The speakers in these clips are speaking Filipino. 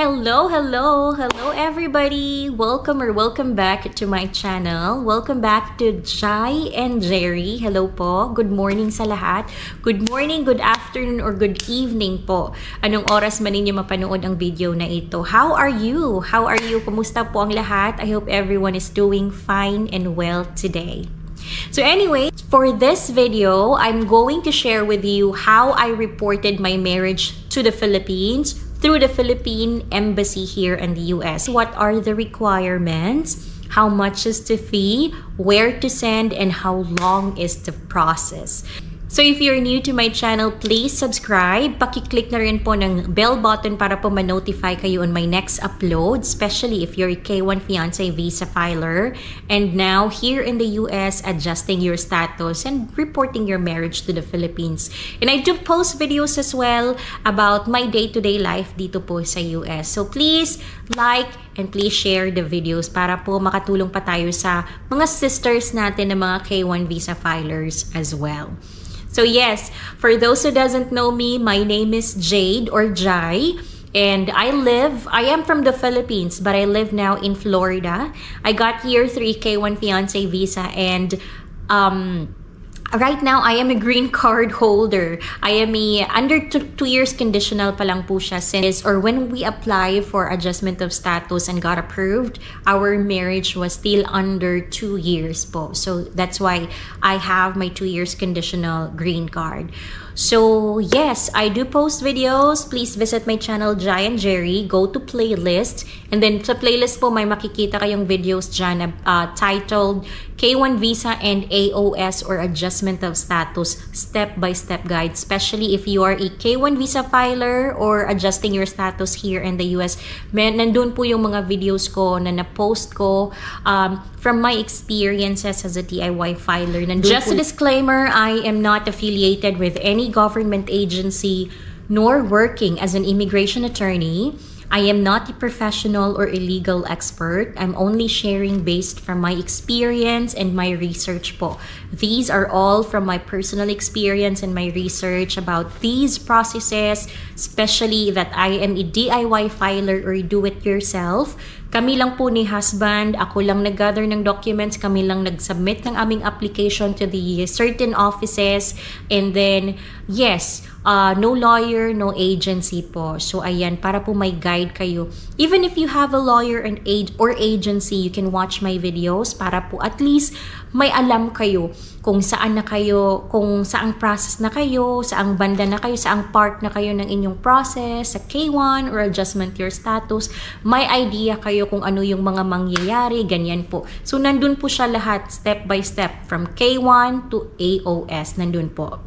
Hello everybody! Welcome back to my channel. Welcome back to Jai and Jerry. Hello po. Good morning sa lahat. Good morning, good afternoon, or good evening po. Anong oras man ninyo mapanood ang video na ito. How are you? Kumusta po ang lahat? I hope everyone is doing fine and well today. So anyway, for this video, I'm going to share with you how I reported my marriage to the Philippines through the Philippine Embassy here in the US. What are the requirements? How much is the fee? Where to send? And how long is the process? So if you're new to my channel, please subscribe. Paki-click na rin po ng bell button para po ma-notify kayo on my next upload, especially if you're a K1 fiancé visa filer and now here in the US adjusting your status and reporting your marriage to the Philippines. And I do post videos as well about my day-to-day life dito po sa US. So please like and please share the videos para po makatulong pa tayo sa mga sisters natin na mga K1 visa filers as well. So yes, for those who doesn't know me, my name is Jade or Jai, and I am from the Philippines, but I live now in Florida. I got here through K1 fiancé visa, and right now, I am a green card holder. I am under 2 years conditional pa lang po siya since, or when we apply for adjustment of status and got approved, our marriage was still under 2 years po. So that's why I have my 2 years conditional green card. So yes, I do post videos. Please visit my channel, Jai and Jerry. Go to playlist. And then sa playlist po, may makikita kayong videos dyan titled K1 Visa and AOS or Adjustment of Status Step-by-Step Guide. Especially if you are a K1 Visa filer or adjusting your status here in the US. Nandun po yung mga videos ko na na-post ko from my experiences as a DIY filer. Just a disclaimer, I am not affiliated with any government agency nor working as an immigration attorney. I am not a professional or a legal expert. I'm only sharing based from my experience and my research po. These are all from my personal experience and my research about these processes, especially that I am a DIY filer or do-it-yourself. Kami lang po ni husband, ako lang nag-gather ng documents, kami lang nag-submit ng aming application to the certain offices, and then, yes, no lawyer, no agency po. So, ayan, para po may guide kayo. Even if you have a lawyer and or agency, you can watch my videos para po at least may alam kayo kung saan na kayo, kung saang process na kayo, saang banda na kayo, saang part na kayo ng inyong process, sa K1 or adjustment your status. May idea kayo kung ano yung mga mangyayari, ganyan po. So, nandun po siya lahat, step by step, from K1 to AOS, nandun po.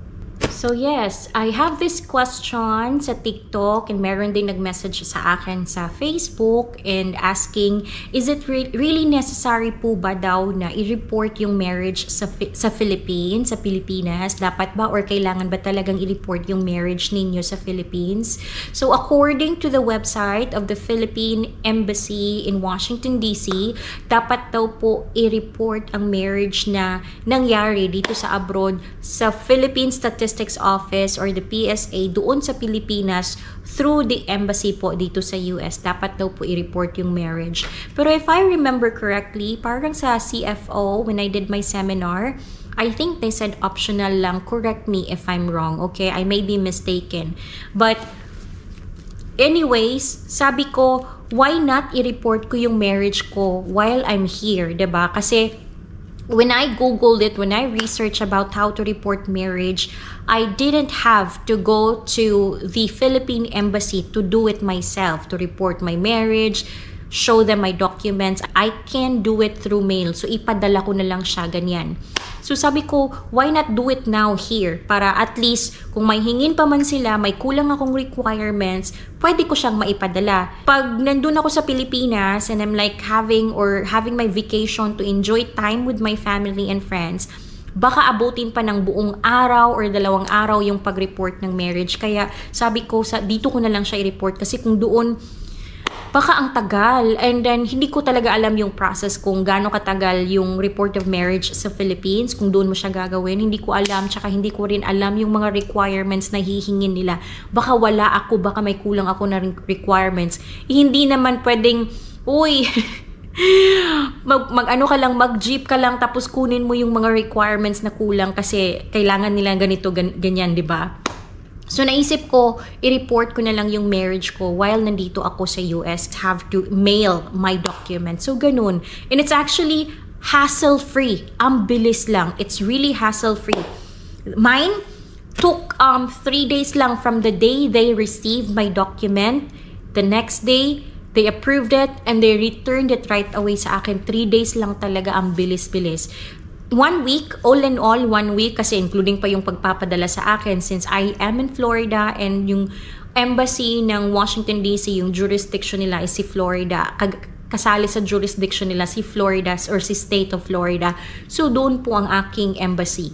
So yes, I have this question sa TikTok and meron din nag-message sa akin sa Facebook and asking, is it really necessary po ba daw na i-report yung marriage sa Philippines, sa Pilipinas? Dapat ba or kailangan ba talagang i-report yung marriage ninyo sa Philippines? So according to the website of the Philippine Embassy in Washington DC, dapat daw po i-report ang marriage na nangyari dito sa abroad sa Philippine Statistics Office or the PSA doon sa Pilipinas through the embassy po dito sa US. Dapat daw po i-report yung marriage. Pero if I remember correctly, parang sa CFO, when I did my seminar, I think they said optional lang. Correct me if I'm wrong, okay? I may be mistaken. But anyways, sabi ko, why not i-report ko yung marriage ko while I'm here, diba? Kasi when I googled it, when I researched about how to report marriage, I didn't have to go to the Philippine Embassy to do it myself, to report my marriage, show them my documents. I can do it through mail. So, ipadala ko na lang siya, ganyan. So, sabi ko, why not do it now here? Para at least, kung may hingin pa man sila, may kulang akong requirements, pwede ko siyang maipadala. Pag nandun ako sa Pilipinas and I'm like having my vacation to enjoy time with my family and friends, baka abutin pa ng buong araw or 2 araw yung pag-report ng marriage. Kaya sabi ko, dito ko na lang siya i-report kasi kung doon baka ang tagal. And then, hindi ko talaga alam yung process kung gaano katagal yung report of marriage sa Philippines, kung doon mo siya gagawin. Hindi ko alam, tsaka hindi ko rin alam yung mga requirements na hihingin nila. Baka wala ako, baka may kulang ako na requirements. Hindi naman pwedeng, uy, mag-ano ka lang, mag-jeep ka lang, tapos kunin mo yung mga requirements na kulang kasi kailangan nila ganito, ganyan, di ba? So, naisip ko, i-report ko na lang yung marriage ko while nandito ako sa US. Have to mail my documents. So, ganun. And it's actually hassle-free. Ang bilis lang. It's really hassle-free. Mine took 3 days lang from the day they received my document. The next day, they approved it and they returned it right away sa akin. 3 days lang talaga, ang bilis-bilis. 1 week, all in all, 1 week, kasi including pa yung pagpapadala sa akin since I am in Florida and yung embassy ng Washington DC, yung jurisdiction nila is si Florida. Kasali sa jurisdiction nila si Florida or si State of Florida. So, doon po ang aking embassy.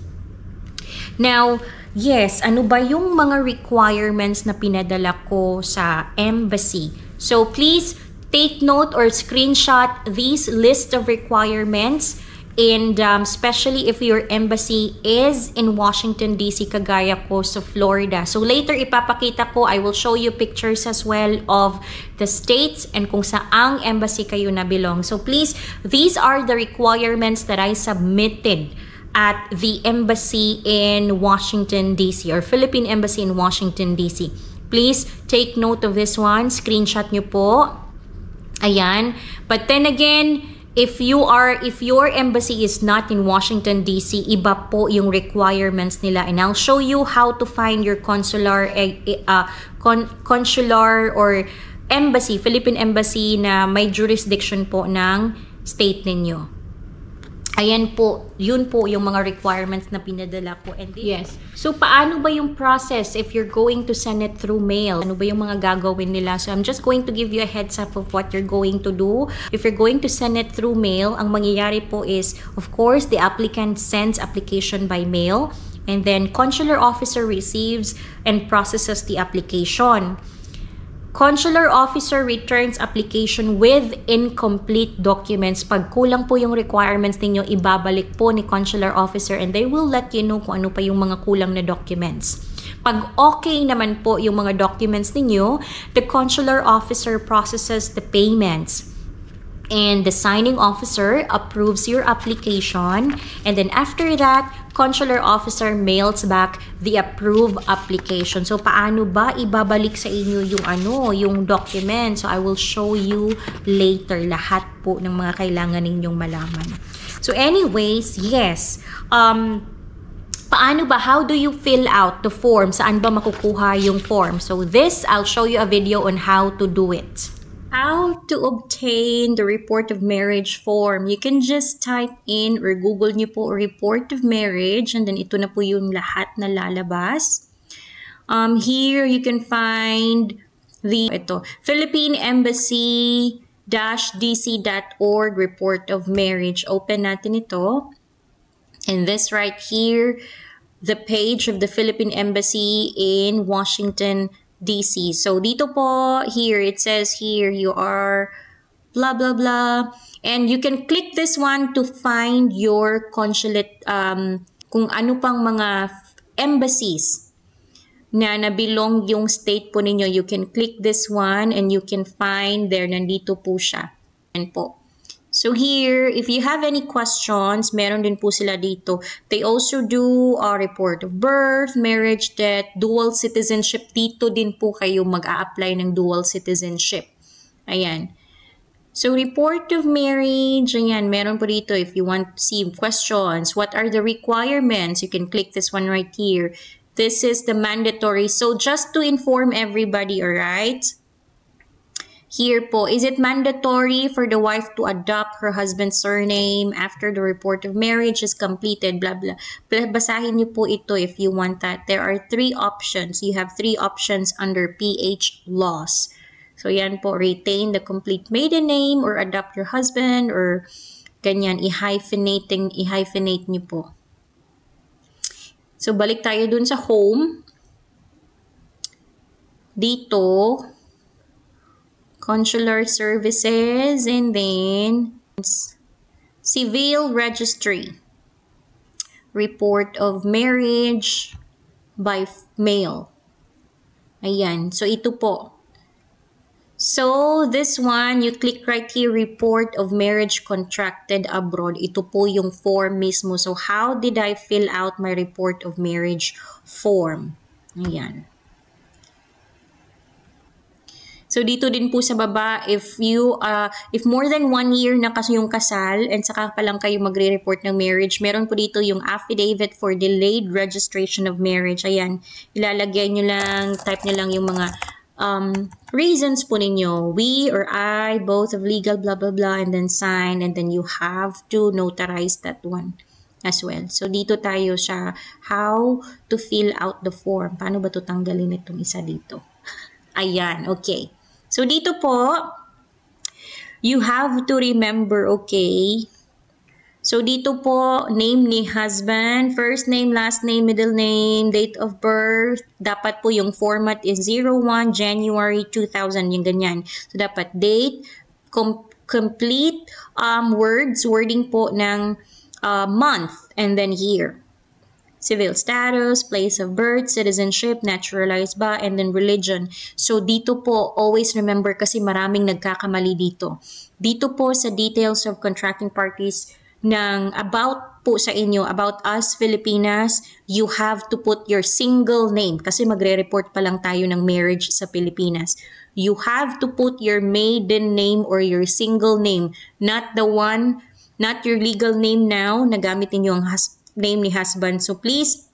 Now, yes, ano ba yung mga requirements na pinadala ko sa embassy? So, please take note or screenshot these list of requirements. And especially if your embassy is in Washington, D.C., kagaya ko sa Florida. So later, ipapakita ko, I will show you pictures as well of the states and kung saang embassy kayo na belong. So please, these are the requirements that I submitted at the embassy in Washington, D.C. or Philippine Embassy in Washington, D.C. Please take note of this one. Screenshot nyo po. Ayan. But then again, if your embassy is not in Washington, D.C., iba po yung requirements nila. And I'll show you how to find your consular or embassy, Philippine embassy na may jurisdiction po ng state ninyo. Ayan po, yun po yung mga requirements na pinadala ko. And yes. So, paano ba yung process if you're going to send it through mail? Ano ba yung mga gagawin nila? So, I'm just going to give you a heads up of what you're going to do. If you're going to send it through mail, ang mangyayari po is, of course, the applicant sends application by mail. And then, consular officer receives and processes the application. Consular officer returns application with incomplete documents. Pag kulang po yung requirements ninyo, ibabalik po ni consular officer and they will let you know kung ano pa yung mga kulang na documents. Pag okay naman po yung mga documents ninyo, the consular officer processes the payments. And the signing officer approves your application. And then after that, consular officer mails back the approved application. So, paano ba ibabalik sa inyo yung document? So, I will show you later lahat po ng mga kailangan ninyong malaman. So, anyways, yes. Paano ba? How do you fill out the form? Saan ba makukuha yung form? So, this, I'll show you a video on how to do it. How to obtain the report of marriage form. You can just type in or Google nyo po report of marriage and then ito na po yung lahat na lalabas. Here you can find Philippine Embassy-dc.org report of marriage. Open natin ito. And this right here, the page of the Philippine Embassy in Washington, D.C. So, dito po, here, it says here, you are blah, blah, blah. And you can click this one to find your consulate, kung ano pang mga embassies na nabilong yung state po ninyo. You can click this one and you can find there, nandito po siya. Yan po. So here, if you have any questions, meron din po sila dito. They also do a report of birth, marriage, death, dual citizenship. Dito din po kayo mag-a-apply ng dual citizenship. Ayan. So, report of marriage, ayan, meron po dito. If you want to see questions, what are the requirements? You can click this one right here. This is the mandatory. So, just to inform everybody, alright? Here po, is it mandatory for the wife to adopt her husband's surname after the report of marriage is completed, blah, blah. Basahin niyo po ito if you want that. There are 3 options. You have 3 options under PH laws. So, yan po, retain the complete maiden name or adopt your husband or ganyan, i-hyphenate niyo po. So, balik tayo dun sa home. Dito, consular services, and then civil registry, report of marriage by mail. Ayan. So, ito po. So, this one, you click right here, report of marriage contracted abroad. Ito po yung form mismo. So, how did I fill out my report of marriage form? Ayan. So, dito din po sa baba, if more than 1 year na kasi yung kasal and saka pa lang kayo magre-report ng marriage, meron po dito yung affidavit for delayed registration of marriage. Ayan, ilalagay nyo lang, type nyo lang yung mga reasons po ninyo. We or I, both of legal, blah, blah, blah, and then sign, and then you have to notarize that one as well. So, dito tayo sa how to fill out the form. Paano ba ito tanggalin itong isa dito? Ayan, okay. So, dito po, you have to remember, okay? So, dito po, name ni husband, first name, last name, middle name, date of birth. Dapat po yung format is 01 January 2000, yung ganyan. So, dapat date, complete wording po ng month, and then year. Civil status, place of birth, citizenship, naturalized ba, and then religion. So, dito po, always remember kasi maraming nagkakamali dito. Dito po sa details of contracting parties ng about po sa inyo, about us, Filipinas, you have to put your single name kasi magre-report pa lang tayo ng marriage sa Pilipinas. You have to put your maiden name or your single name, not your legal name now, nagamit ninyo ang name ni husband. So, please,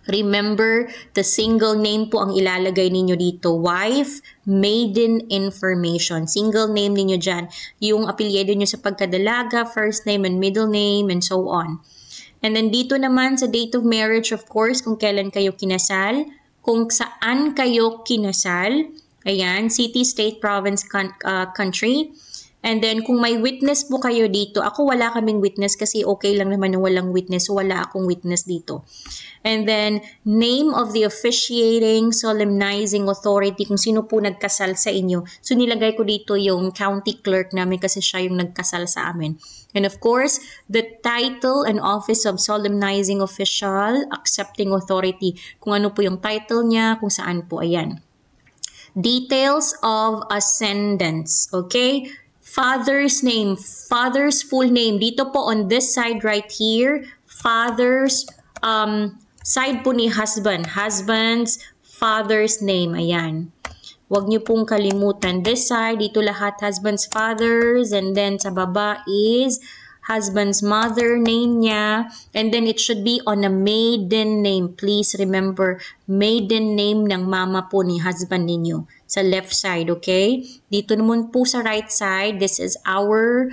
remember, the single name po ang ilalagay ninyo dito. Wife, maiden information. Single name ninyo dyan. Yung apelyido nyo sa pagkadalaga, first name and middle name, and so on. And then, dito naman sa date of marriage, of course, kung kailan kayo kinasal, kung saan kayo kinasal, ayan, city, state, province, country. And then, kung may witness po kayo dito, ako wala kaming witness kasi okay lang naman na walang witness. So, wala akong witness dito. And then, name of the officiating, solemnizing authority, kung sino po nagkasal sa inyo. So, nilagay ko dito yung county clerk namin kasi siya yung nagkasal sa amin. And of course, the title and office of solemnizing official, accepting authority. Kung ano po yung title niya, kung saan po, ayan. Details of ascendants, okay? Father's name, father's full name. Dito po on this side right here, father's side po ni husband. Husband's father's name. Ayan. Huwag niyo pong kalimutan. This side, dito lahat husband's father's, and then sa baba is husband's mother name niya, and then it should be on a maiden name. Please remember, maiden name ng mama po ni husband ninyo sa left side, okay? Dito naman po sa right side, this is our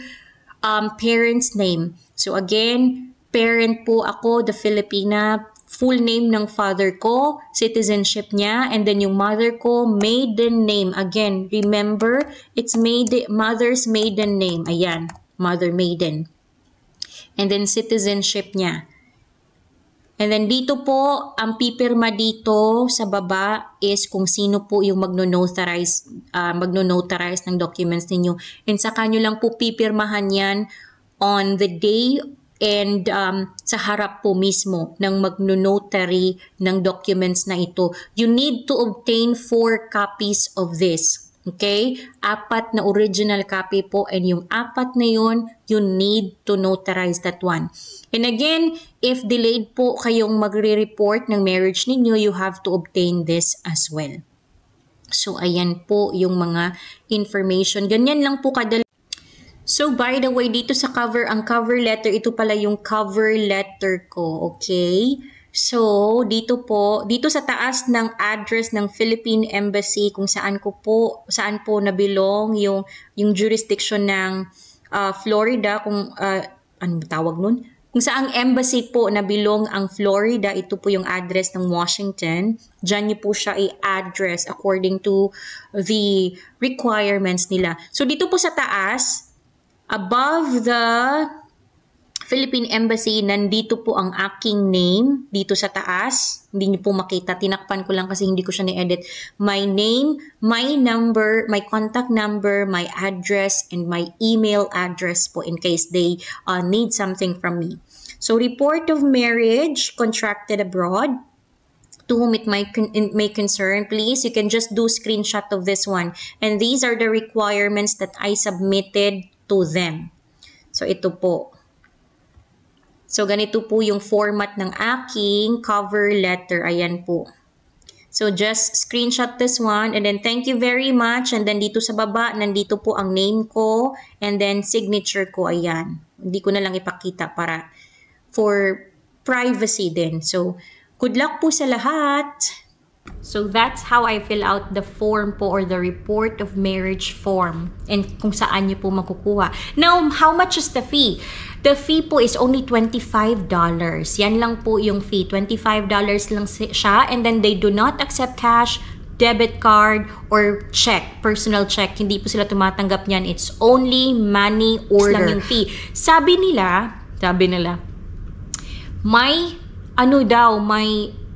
parents name. So again, parent po ako, the Filipina, full name ng father ko, citizenship niya, and then yung mother ko, maiden name. Again, remember, it's mother's maiden name. Ayan, mother maiden. And then citizenship niya. And then dito po, ang pipirma dito sa baba is kung sino po yung magno-notarize ng documents ninyo. And saka nyo lang po pipirmahan yan on the day and sa harap po mismo ng magno-notary ng documents na ito. You need to obtain 4 copies of this. Okay? 4 na original copy po, and yung 4 na yun, you need to notarize that one. And again, if delayed po kayong magre-report ng marriage ninyo, you have to obtain this as well. So, ayan po yung mga information. Ganyan lang po kadali. So, by the way, dito sa ang cover letter, ito pala yung cover letter ko, okay? So, dito sa taas ng address ng Philippine Embassy, kung saan po nabilong yung jurisdiction ng Florida, kung ano tawag nun? Kung saang embassy po nabilong ang Florida, ito po yung address ng Washington. Diyan niyo po siya i-address according to the requirements nila. So, dito po sa taas, above the Philippine Embassy, nandito po ang aking name dito sa taas. Hindi niyo po makita. Tinakpan ko lang kasi hindi ko siya ni-edit. My name, my number, my contact number, my address, and my email address po in case they need something from me. So, report of marriage contracted abroad. To whom it may concern, please, you can just do screenshot of this one. And these are the requirements that I submitted to them. So, ito po. So, ganito po yung format ng aking cover letter. Ayan po. So, just screenshot this one. And then, thank you very much. And then, dito sa baba, nandito po ang name ko. And then, signature ko. Ayan. Hindi ko na lang ipakita para for privacy din. So, good luck po sa lahat! So that's how I fill out the form po or the report of marriage form and kung saan nyo po makukuha. Now, how much is the fee? The fee po is only $25. Yan lang po yung fee. $25 lang siya and then they do not accept cash, debit card, or check, personal check. Hindi po sila tumatanggap niyan. It's only money order. Lang yung fee. Sabi nila, may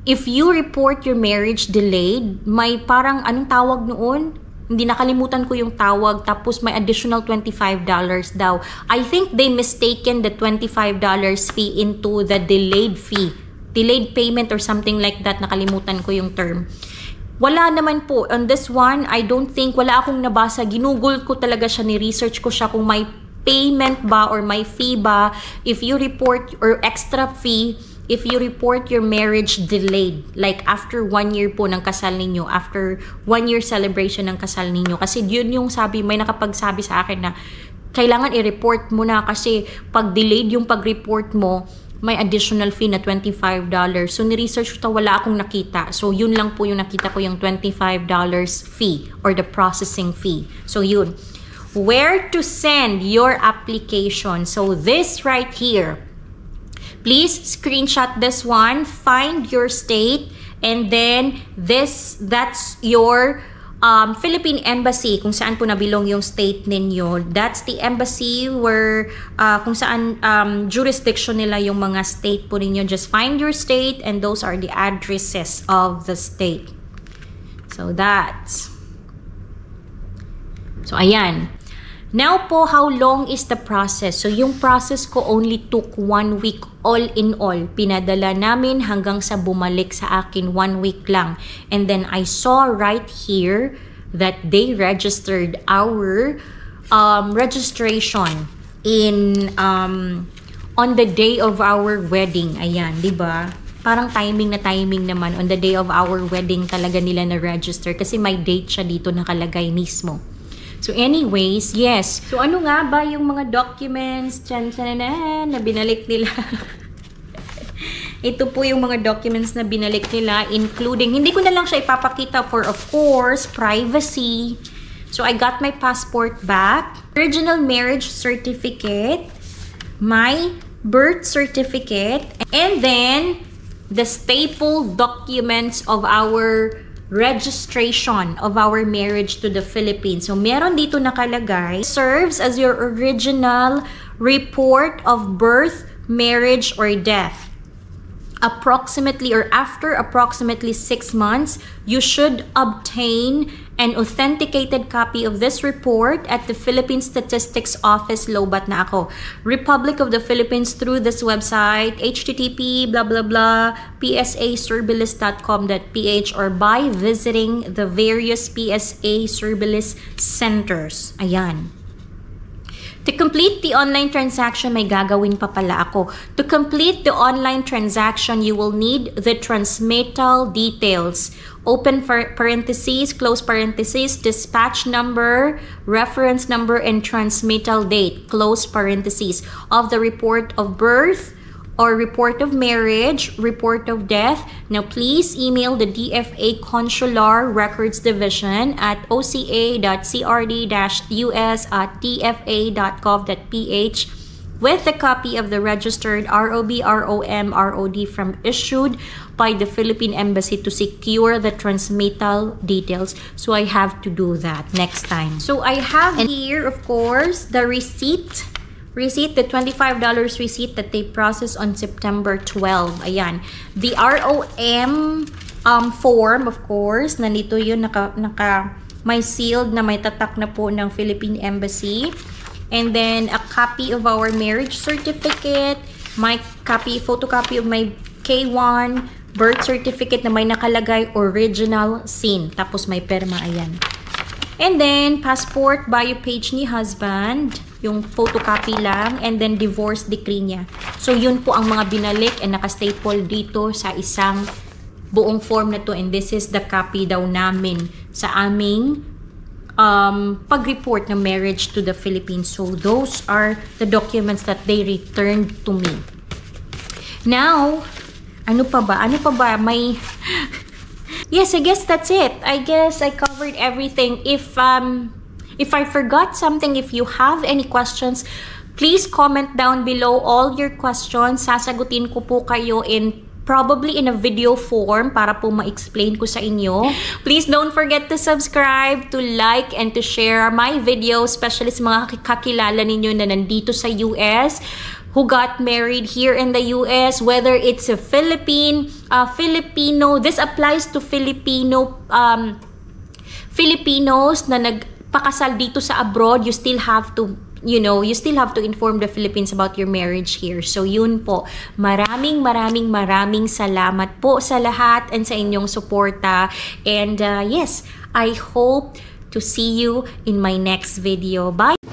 if you report your marriage delayed, may parang, anong tawag noon? Hindi nakalimutan ko yung tawag, tapos may additional $25 daw. I think they mistaken the $25 fee into the delayed fee. Delayed payment or something like that, nakalimutan ko yung term. Wala naman po. On this one, I don't think, wala akong nabasa. Ginugol ko talaga siya, ni-research ko siya kung may payment ba or may fee ba if you report or extra fee if you report your marriage delayed, like after 1 year po ng kasal ninyo, after 1 year celebration ng kasal ninyo. Kasi yun yung sabi, may nakapagsabi sa akin na kailangan i-report mo na kasi pag delayed yung pag-report mo, may additional fee na $25. So, ni-research ko wala akong nakita. So, yun lang po yung nakita ko, yung $25 fee or the processing fee. So, yun. Where to send your application? So, this right here. Please screenshot this one, find your state, and then that's your Philippine Embassy, kung saan po nabilong yung state ninyo. That's the embassy where, kung saan jurisdiction nila yung mga state po ninyo. Just find your state, and those are the addresses of the state. So, ayan. Now po, how long is the process? So, yung process ko only took 1 week all in all. Pinadala namin hanggang sa bumalik sa akin 1 week lang. And then, I saw right here that they registered our registration in on the day of our wedding. Ayan, di ba? Parang timing naman. On the day of our wedding talaga nila na-register kasi may date siya dito nakalagay mismo. So anyways, yes. So ano nga ba yung mga documents na binalik nila? Ito po yung mga documents na binalik nila, including, hindi ko na lang siya ipapakita for, of course, privacy. So I got my passport back, original marriage certificate, my birth certificate, and then the staple documents of our registration of our marriage to the Philippines. So, meron dito nakalagay, serves as your original report of birth, marriage, or death. Approximately or after approximately 6 months, you should obtain an authenticated copy of this report at the Philippine Statistics Office, Lobat na ako. Republic of the Philippines through this website, http psaservilis.com.ph, or by visiting the various PSA Servilis centers. Ayan. To complete the online transaction, may gagawin pa pala ako. To complete the online transaction, you will need the transmittal details. Open parentheses, close parentheses, dispatch number, reference number, and transmittal date, close parentheses, of the report of birth, or report of marriage, report of death. Now, please email the DFA Consular Records Division at oca.crd-us@dfa.gov.ph with a copy of the registered ROB, ROM, ROD from issued by the Philippine Embassy to secure the transmittal details. So, I have to do that next time. So, I have here, of course, the receipt receipt, the $25 receipt that they processed on September 12. Ayan. The ROM form, of course, nandito yun, may sealed na may tatak na po ng Philippine Embassy. And then, a copy of our marriage certificate, my photocopy of my K1, birth certificate na may nakalagay original sin. Tapos may perma, ayan. And then, passport, bio page ni husband, yung photocopy lang, and then divorce decree niya. So, yun po ang mga binalik and nakastaple dito sa isang buong form na to. And this is the copy daw namin sa aming pag-report ng marriage to the Philippines. So, those are the documents that they returned to me. Now, ano pa ba? May... Yes, I guess that's it. I guess I covered everything. If I forgot something, if you have any questions, please comment down below all your questions. Sasagutin ko po kayo probably in a video form para po ma-explain ko sa inyo. Please don't forget to subscribe, to like, and to share my video, especially sa mga kakilala ninyo na nandito sa US, who got married here in the US, whether it's a Filipino, this applies to Filipinos na nagpakasal dito sa abroad. You still have to inform the Philippines about your marriage here. So yun po, maraming salamat po sa lahat and sa inyong suporta. And yes, I hope to see you in my next video. Bye!